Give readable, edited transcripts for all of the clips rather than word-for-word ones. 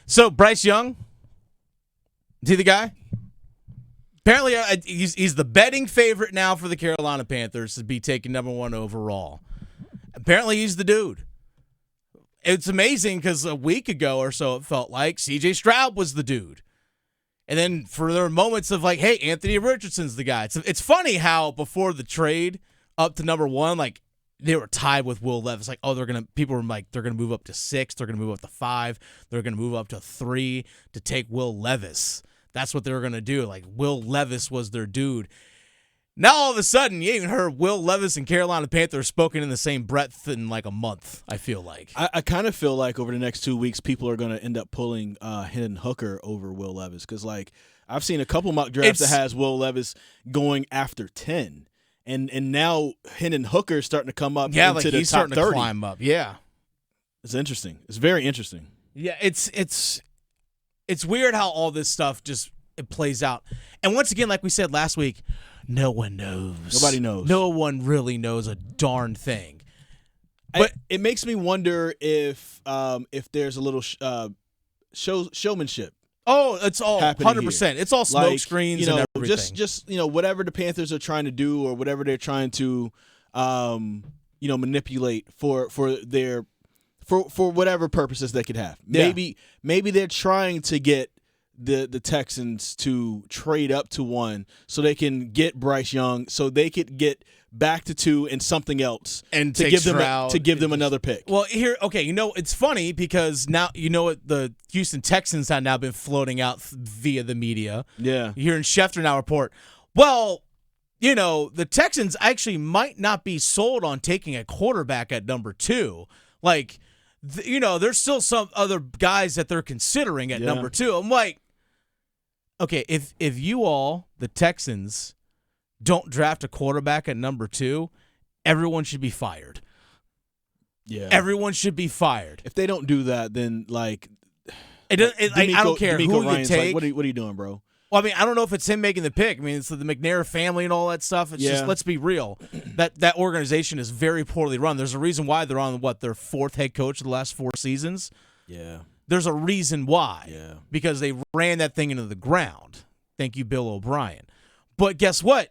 So Bryce Young, is he the guy? Apparently, he's the betting favorite now for the Carolina Panthers to be taken number 1 overall. Apparently, he's the dude. It's amazing because a week ago or so, it felt like CJ Stroud was the dude. And then for there were moments of like, hey, Anthony Richardson's the guy. It's funny how before the trade up to number 1, like they were tied with Will Levis. Like, people were like, they're gonna move up to 6, they're gonna move up to 5, they're gonna move up to 3 to take Will Levis. That's what they were gonna do. Like Will Levis was their dude. Now all of a sudden, you even heard Will Levis and Carolina Panthers spoken in the same breath in like a month, I feel like. I kind of feel like over the next 2 weeks, people are going to end up pulling Hendon Hooker over Will Levis because, like, I've seen a couple mock drafts that has Will Levis going after 10. And now Hendon Hooker is starting to come up into like the he's top starting 30. to climb up. Yeah. It's interesting. It's very interesting. Yeah, it's weird how all this stuff it plays out. And once again, like we said last week, no one knows. Nobody knows. No one really knows a darn thing. But it makes me wonder if there's a little showmanship. Oh, it's all 100%. It's all smoke screens and everything. Just whatever the Panthers are trying to do or whatever they're trying to manipulate for whatever purposes they could have. Maybe they're trying to get the Texans to trade up to 1 so they can get Bryce Young, so they could get back to 2 and something else, and to give them another pick. Well, it's funny because now what the Houston Texans have now been floating out via the media. Yeah, you're hearing Schefter now report. Well, the Texans actually might not be sold on taking a quarterback at number 2. Like, there's still some other guys that they're considering at number 2. I'm like, okay, if you all, the Texans, don't draft a quarterback at number 2, everyone should be fired. Yeah. Everyone should be fired. If they don't do that, then, like, I don't care who you take. Like, what are you doing, bro? Well, I mean, I don't know if it's him making the pick. I mean, it's the McNair family and all that stuff. It's just, let's be real. That organization is very poorly run. There's a reason why they're on, their 4th head coach of the last 4 seasons. Yeah. There's a reason why. Yeah. Because they ran that thing into the ground. Thank you, Bill O'Brien. But guess what?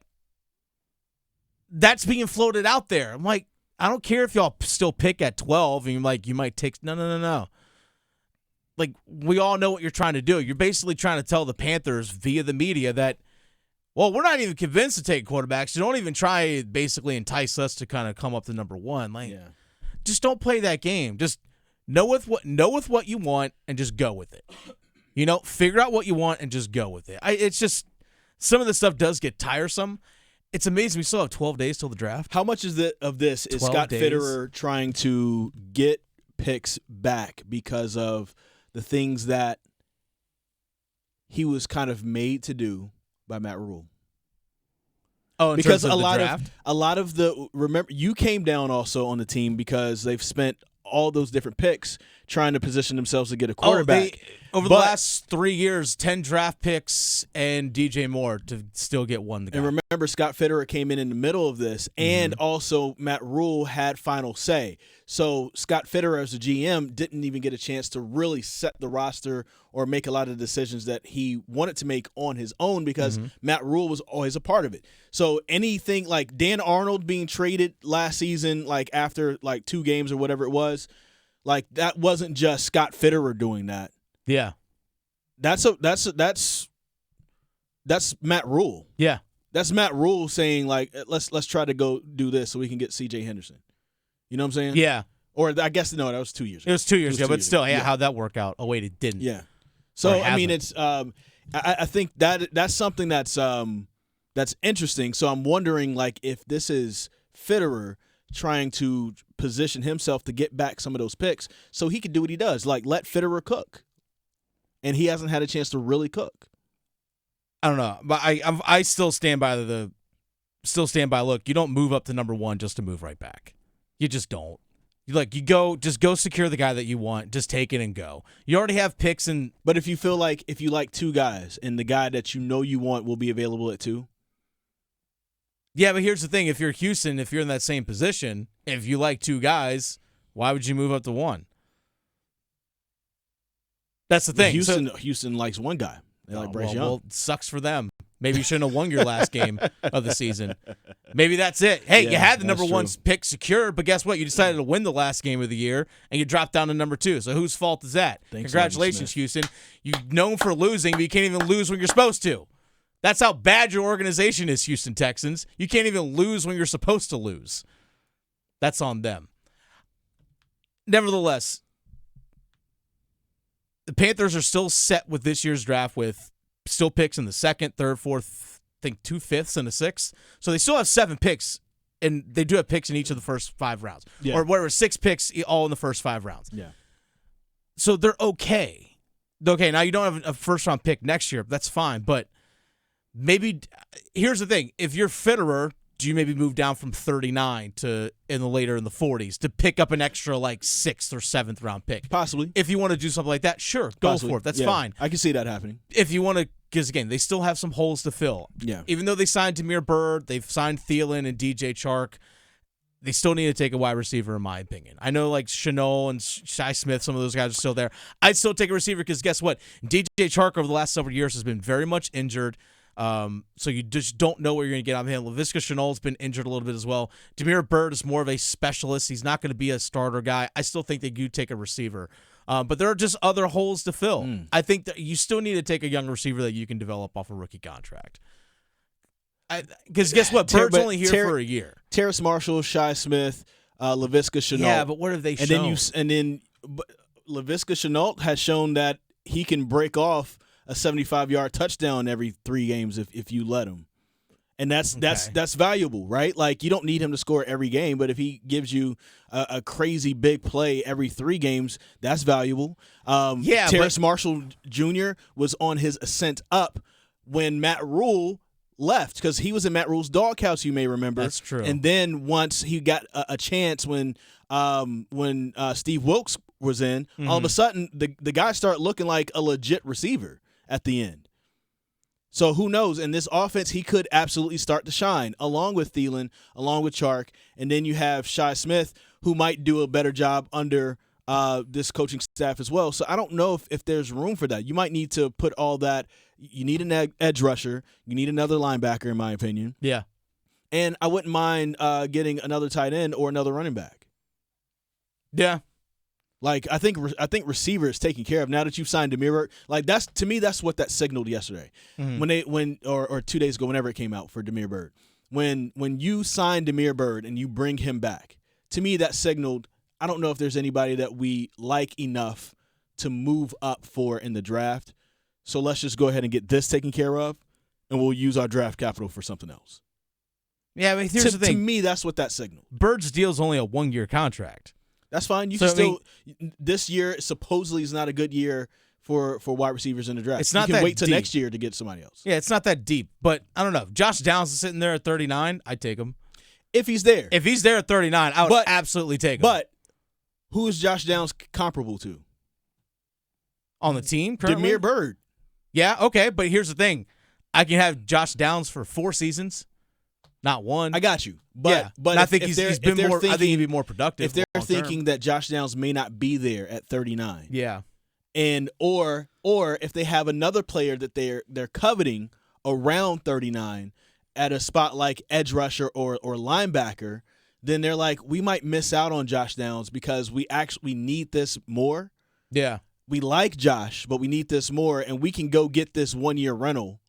That's being floated out there. I'm like, I don't care if y'all still pick at 12 and you might take – no. Like, we all know what you're trying to do. You're basically trying to tell the Panthers via the media that, well, we're not even convinced to take quarterbacks. You don't even try basically entice us to kind of come up to number 1. Like, just don't play that game. Just know with what you want and just go with it. Figure out what you want and just go with it. It's just some of the stuff does get tiresome. It's amazing. We still have 12 days till the draft. How much of this is Scott Fitterer trying to get picks back because of the things that he was kind of made to do by Matt Rule? Oh, because a lot of the remember you came down also on the team because they've spent all those different picks trying to position themselves to get a quarterback. Over the last 3 years, 10 draft picks and DJ Moore to still get one. The guy. And remember, Scott Fitterer came in the middle of this, and also Matt Rule had final say. So Scott Fitterer, as a GM, didn't even get a chance to really set the roster or make a lot of the decisions that he wanted to make on his own because Matt Rule was always a part of it. So anything like Dan Arnold being traded last season, like after like 2 games or whatever it was, like that wasn't just Scott Fitterer doing that. Yeah, that's Matt Rule. Yeah, that's Matt Rule saying like let's try to go do this so we can get CJ Henderson. You know what I'm saying? Yeah. Or I guess that was 2 years ago. It was 2 years ago, but still, how'd that work out? Oh wait, it didn't. Yeah. So I mean, it's I think that's something that's interesting. So I'm wondering like if this is Fitterer trying to position himself to get back some of those picks so he could do what he does, like let Fitterer cook. And he hasn't had a chance to really cook. I don't know, but I still stand by look, you don't move up to number 1 just to move right back. You just don't. Just go secure the guy that you want, just take it and go. You already have picks but if you feel like if you like 2 guys and the guy that you want will be available at 2. Yeah, but here's the thing, if you're Houston, if you're in that same position, if you like 2 guys, why would you move up to 1? That's the thing. Houston likes one guy. They like Bryce Young. Well, it sucks for them. Maybe you shouldn't have won your last game of the season. Maybe that's it. Hey, you had the number one pick secured, but guess what? You decided to win the last game of the year, and you dropped down to number 2. So whose fault is that? Congratulations, Houston. You're known for losing, but you can't even lose when you're supposed to. That's how bad your organization is, Houston Texans. You can't even lose when you're supposed to lose. That's on them. Nevertheless, the Panthers are still set with this year's draft with still picks in the 2nd, 3rd, 4th, I think 2 5ths and a 6th. So they still have 7 picks, and they do have picks in each of the first 5 rounds. Yeah. Or whatever, 6 picks all in the first 5 rounds. Yeah. So they're okay. Okay, now you don't have a first-round pick next year. That's fine, but maybe here's the thing. If you're Fitterer, do you maybe move down from 39 to in the 40s to pick up an extra like 6th or 7th round pick? Possibly. If you want to do something like that, sure, go for it. That's fine. I can see that happening. If you want to, because again, they still have some holes to fill. Yeah. Even though they signed Damiere Byrd, they've signed Thielen and DJ Chark, they still need to take a wide receiver, in my opinion. I know like Shenault and Shi Smith, some of those guys are still there. I'd still take a receiver because guess what? DJ Chark over the last several years has been very much injured. So you just don't know what you're going to get out of him. Laviska Shenault's been injured a little bit as well. Damiere Byrd is more of a specialist. He's not going to be a starter guy. I still think they do take a receiver. But there are just other holes to fill. I think that you still need to take a young receiver that you can develop off a rookie contract. Because guess what? Bird's only here for a year. Terrace Marshall, Shi Smith, Laviska Shenault. Yeah, but what have they shown? And then Laviska Shenault has shown that he can break off a 75-yard touchdown every 3 games if you let him. And that's valuable, right? Like, you don't need him to score every game, but if he gives you a crazy big play every 3 games, that's valuable. Terrace Marshall Jr. was on his ascent up when Matt Rule left, because he was in Matt Rule's doghouse, you may remember. That's true. And then once he got a chance when Steve Wilkes was in, all of a sudden the guy started looking like a legit receiver at the end. So who knows? In this offense, he could absolutely start to shine, along with Thielen, along with Chark, and then you have Shi Smith, who might do a better job under this coaching staff as well. So I don't know if there's room for that. You might need to put all that. You need an edge rusher. You need another linebacker, in my opinion. Yeah. And I wouldn't mind getting another tight end or another running back. Yeah. Like, I think receiver is taken care of now that you've signed Damiere. Like, that's, to me, that's what that signaled yesterday, or 2 days ago, whenever it came out for Damiere Byrd. When you sign Damiere Byrd and you bring him back, to me that signaled, I don't know if there's anybody that we like enough to move up for in the draft. So let's just go ahead and get this taken care of, and we'll use our draft capital for something else. Yeah, but here's the thing. To me, that's what that signaled. Bird's deal is only a 1-year contract. That's fine. You can still. This year supposedly is not a good year for wide receivers in the draft. It's not you can that wait till deep. next year to get somebody else. Yeah, it's not that deep. But I don't know. If Josh Downs is sitting there at 39, I'd take him. If he's there. If he's there at 39, I would absolutely take him. But who is Josh Downs comparable to? On the team currently? Damiere Byrd. Yeah, okay. But here's the thing. I can have Josh Downs for 4 seasons, not 1. I got you. But I think he's been more. I think he'd be more productive. If they're thinking that Josh Downs may not be there at 39, yeah, and or if they have another player that they're coveting around 39 at a spot like edge rusher or linebacker, then they're like, we might miss out on Josh Downs because we actually need this more. Yeah, we like Josh, but we need this more, and we can go get this 1-year rental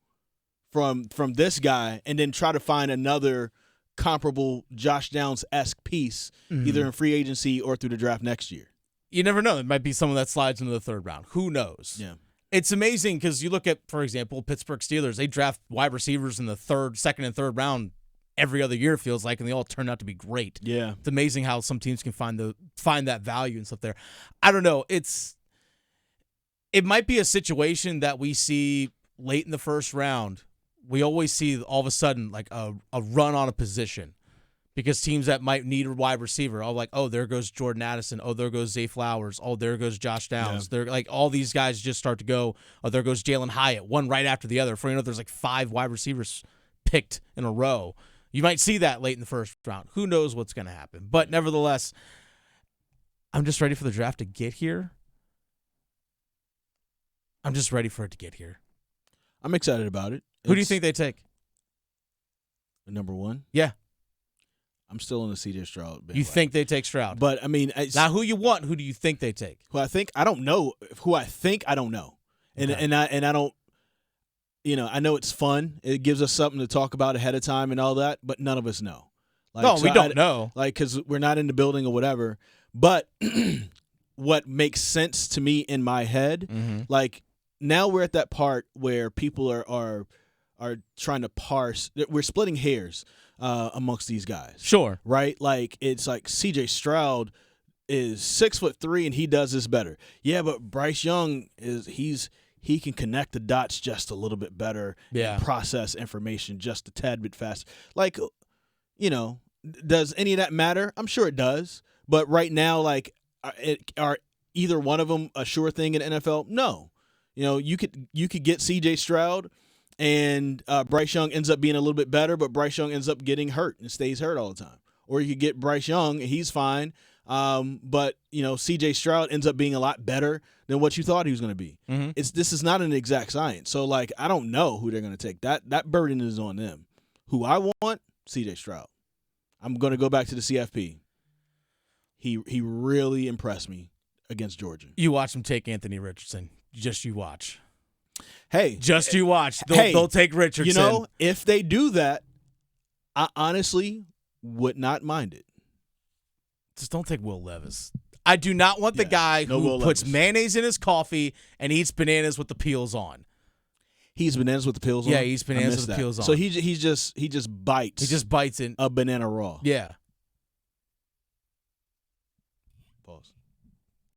from this guy, and then try to find another comparable Josh Downs-esque piece, either in free agency or through the draft next year. You never know. It might be someone that slides into the 3rd round. Who knows? Yeah. It's amazing because you look at, for example, Pittsburgh Steelers. They draft wide receivers in the 2nd and 3rd round every other year, it feels like, and they all turn out to be great. Yeah. It's amazing how some teams can find that value and stuff there. I don't know. It might be a situation that we see late in the 1st round. We always see all of a sudden like a run on a position because teams that might need a wide receiver are like, oh, there goes Jordan Addison. Oh, there goes Zay Flowers. Oh, there goes Josh Downs. Yeah. They're like all these guys just start to go. Oh, there goes Jalen Hyatt. One right after the other. For you know, there's like 5 wide receivers picked in a row. You might see that late in the 1st round. Who knows what's going to happen? But nevertheless, I'm just ready for the draft to get here. I'm just ready for it to get here. I'm excited about it. Who do you think they take? Number one? Yeah. I'm still on the CJ Stroud bandwagon. You think they take Stroud? But, I mean. Now, who you want, who do you think they take? Who I think, I don't know. Who I think, I don't know. And Okay. and I don't, I know it's fun. It gives us something to talk about ahead of time and all that, but none of us know. We don't know. Because we're not in the building or whatever. But what makes sense to me in my head, now we're at that part where people are trying to parse. We're splitting hairs amongst these guys. Sure. Right? Like, it's like CJ Stroud is 6'3" and he does this better. Yeah, but Bryce Young he can connect the dots just a little bit better. Yeah. And process information just a tad bit faster. Like, does any of that matter? I'm sure it does. But right now, like, are either one of them a sure thing in the NFL? No. You could get CJ Stroud and Bryce Young ends up being a little bit better, but Bryce Young ends up getting hurt and stays hurt all the time. Or you could get Bryce Young and he's fine, but CJ Stroud ends up being a lot better than what you thought he was going to be. Mm-hmm. This is not an exact science. So, like, I don't know who they're going to take. That burden is on them. Who I want, CJ Stroud. I'm going to go back to the CFP. He really impressed me against Georgia. You watch them take Anthony Richardson. Just you watch. Hey. Just you watch. They'll take Richardson. If they do that, I honestly would not mind it. Just don't take Will Levis. I do not want the guy who puts mayonnaise in his coffee and eats bananas with the peels on. He's bananas with the peels on? Yeah, he's bananas with the peels on. So he just bites. He just bites in a banana raw. Yeah.